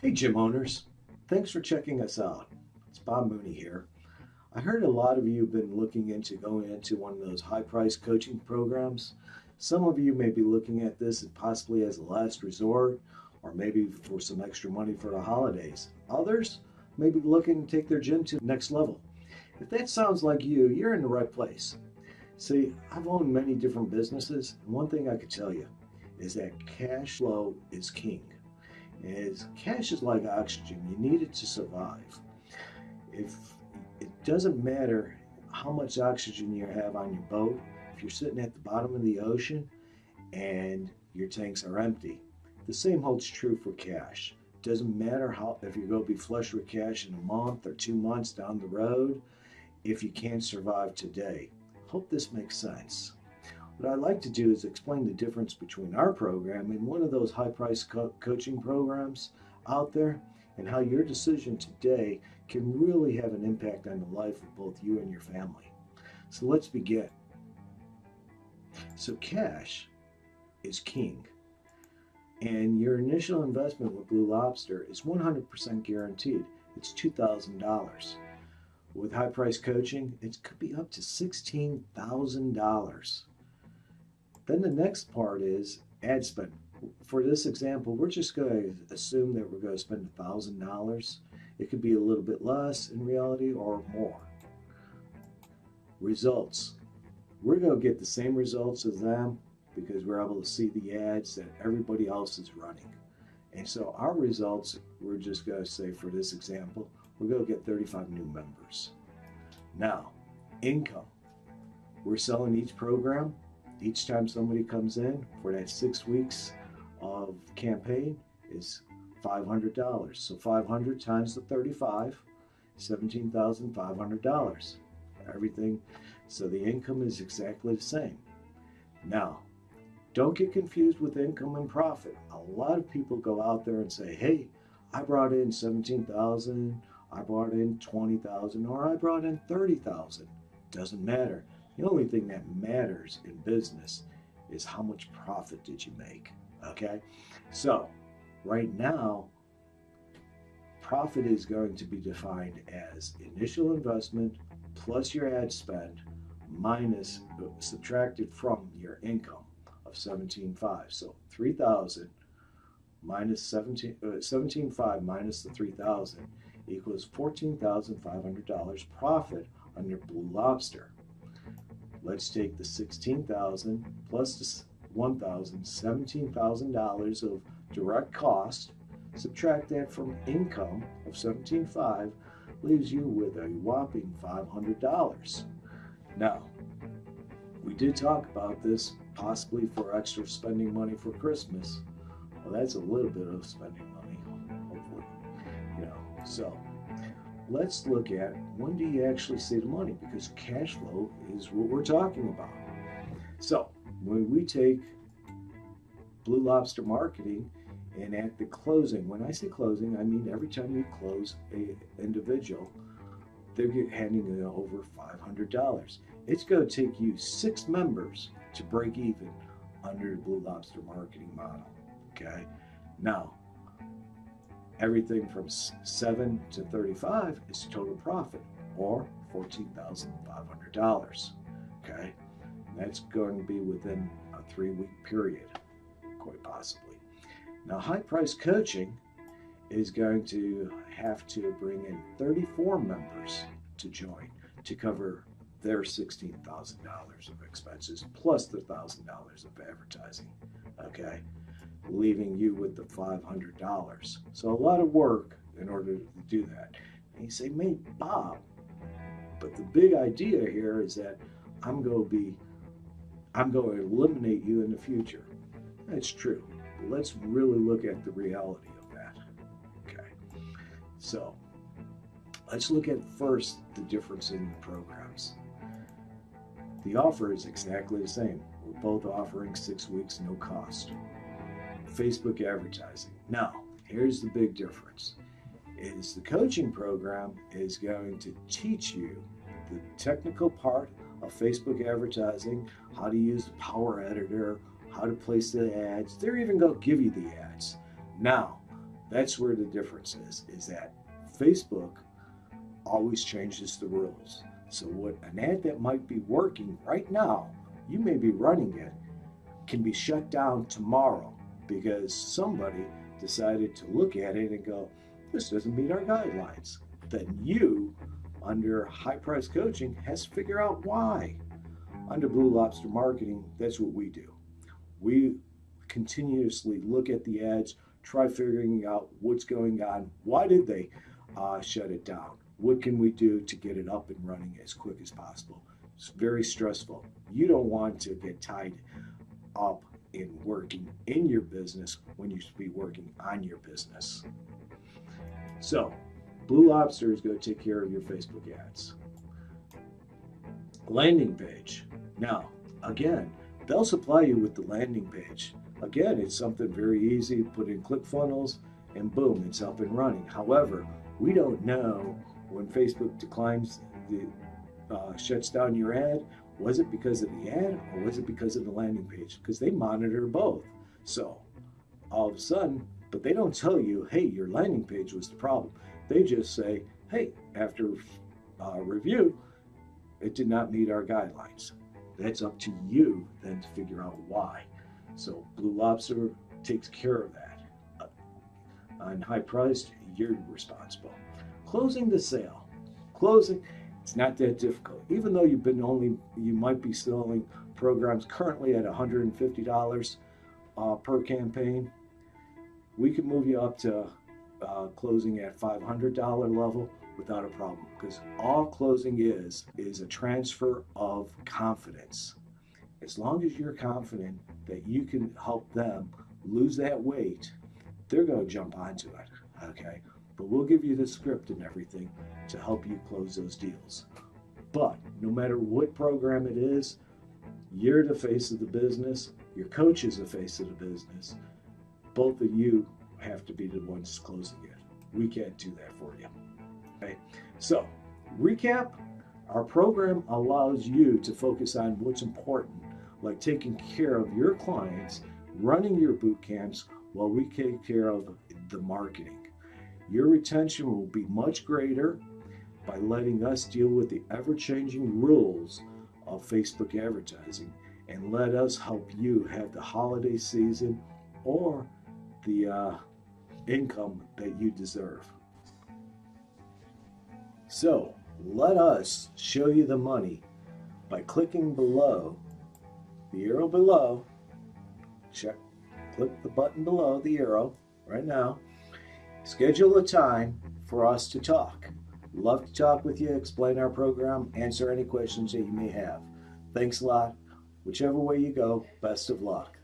Hey, gym owners. Thanks for checking us out. It's Bob Mooney here. I heard a lot of you have been looking into going into one of those high price coaching programs. Some of you may be looking at this possibly as a last resort or maybe for some extra money for the holidays. Others may be looking to take their gym to the next level. If that sounds like you, you're in the right place. See, I've owned many different businesses, and one thing I could tell you is that cash flow is king. Cash is like oxygen. You need it to survive. If it doesn't matter how much oxygen you have on your boat, if you're sitting at the bottom of the ocean and your tanks are empty, the same holds true for cash. It doesn't matter how if you're going to be flush with cash in a month or 2 months down the road if you can't survive today. Hope this makes sense. What I'd like to do is explain the difference between our program and one of those high-priced coaching programs out there, and how your decision today can really have an impact on the life of both you and your family. So let's begin. So cash is king, and your initial investment with BlueLobster is 100% guaranteed. It's $2,000. With high-priced coaching, it could be up to $16,000. Then the next part is ad spend. For this example, we're just going to assume that we're going to spend $1,000. It could be a little bit less in reality or more. Results. We're going to get the same results as them because we're able to see the ads that everybody else is running. And so our results, we're just going to say for this example, we're going to get 35 new members. Now, income. We're selling each program. Each time somebody comes in for that 6 weeks of campaign is $500. So 500 times the 35, $17,500. Everything. So the income is exactly the same. Now, don't get confused with income and profit. A lot of people go out there and say, hey, I brought in 17,000, I brought in 20,000, or I brought in 30,000. Doesn't matter. The only thing that matters in business is how much profit did you make, okay? So right now, profit is going to be defined as initial investment plus your ad spend minus subtracted from your income of 17.5. So 3,000 minus 17.5 minus the 3,000 equals $14,500 profit under BlueLobster. Let's take the 16,000 plus the 1,000, $17,000 of direct cost, subtract that from income of 17.5, leaves you with a whopping $500. Now, we did talk about this possibly for extra spending money for Christmas. Well, that's a little bit of spending money, hopefully, so let's look at when do you actually see the money, because cash flow is what we're talking about. So when we take BlueLobster marketing and at the closing, when I say closing, I mean every time you close an individual, they're handing you over $500. It's going to take you 6 members to break even under the BlueLobster marketing model. Okay, now everything from 7 to 35 is total profit, or $14,500. Okay, that's going to be within a 3-week period, quite possibly. Now, high price coaching is going to have to bring in 34 members to join to cover their $16,000 of expenses plus the $1,000 of advertising. Okay, leaving you with the $500. So a lot of work in order to do that. And you say, "Mate, Bob, but the big idea here is that I'm going to eliminate you in the future." That's true. But let's really look at the reality of that. Okay. So let's look at first the difference in the programs. The offer is exactly the same. We're both offering 6 weeks, no cost. Facebook advertising. Now, here's the big difference. Is the coaching program is going to teach you the technical part of Facebook advertising, how to use the Power Editor, how to place the ads. They're even going to give you the ads. Now, That's where the difference is that Facebook always changes the rules. So what an ad that might be working right now, you may be running it, can be shut down tomorrow because somebody decided to look at it and go, this doesn't meet our guidelines. Then you, under high price coaching, has to figure out why. Under Blue Lobster Marketing, that's what we do. We continuously look at the ads, try figuring out what's going on. Why did they shut it down? What can we do to get it up and running as quick as possible? It's very stressful. You don't want to get tied up in working in your business when you should be working on your business. So, Blue Lobster is going to take care of your Facebook ads. Landing page. Now, again, they'll supply you with the landing page. Again, it's something very easy. Put in ClickFunnels and boom, it's up and running. However, we don't know when Facebook declines shuts down your ad, was it because of the ad or was it because of the landing page? Because they monitor both. So all of a sudden, but they don't tell you, hey, your landing page was the problem. They just say, hey, after review, it did not meet our guidelines. That's up to you then to figure out why. So Blue Lobster takes care of that. On high priced, you're responsible. Closing the sale. Closing, it's not that difficult. Even though you might be selling programs currently at $150 per campaign, we can move you up to closing at $500 level without a problem, because all closing is a transfer of confidence. As long as you're confident that you can help them lose that weight, they're going to jump onto it, okay? But we'll give you the script and everything to help you close those deals. But no matter what program it is, you're the face of the business, your coach is the face of the business. Both of you have to be the ones closing it. We can't do that for you. Okay? So, recap, our program allows you to focus on what's important, like taking care of your clients, running your boot camps, while we take care of the marketing. Your retention will be much greater by letting us deal with the ever-changing rules of Facebook advertising and let us help you have the holiday season or the income that you deserve. So let us show you the money by clicking below, the arrow below. Click the button below the arrow right now. Schedule a time for us to talk. Love to talk with you, explain our program, answer any questions that you may have. Thanks a lot. Whichever way you go, best of luck.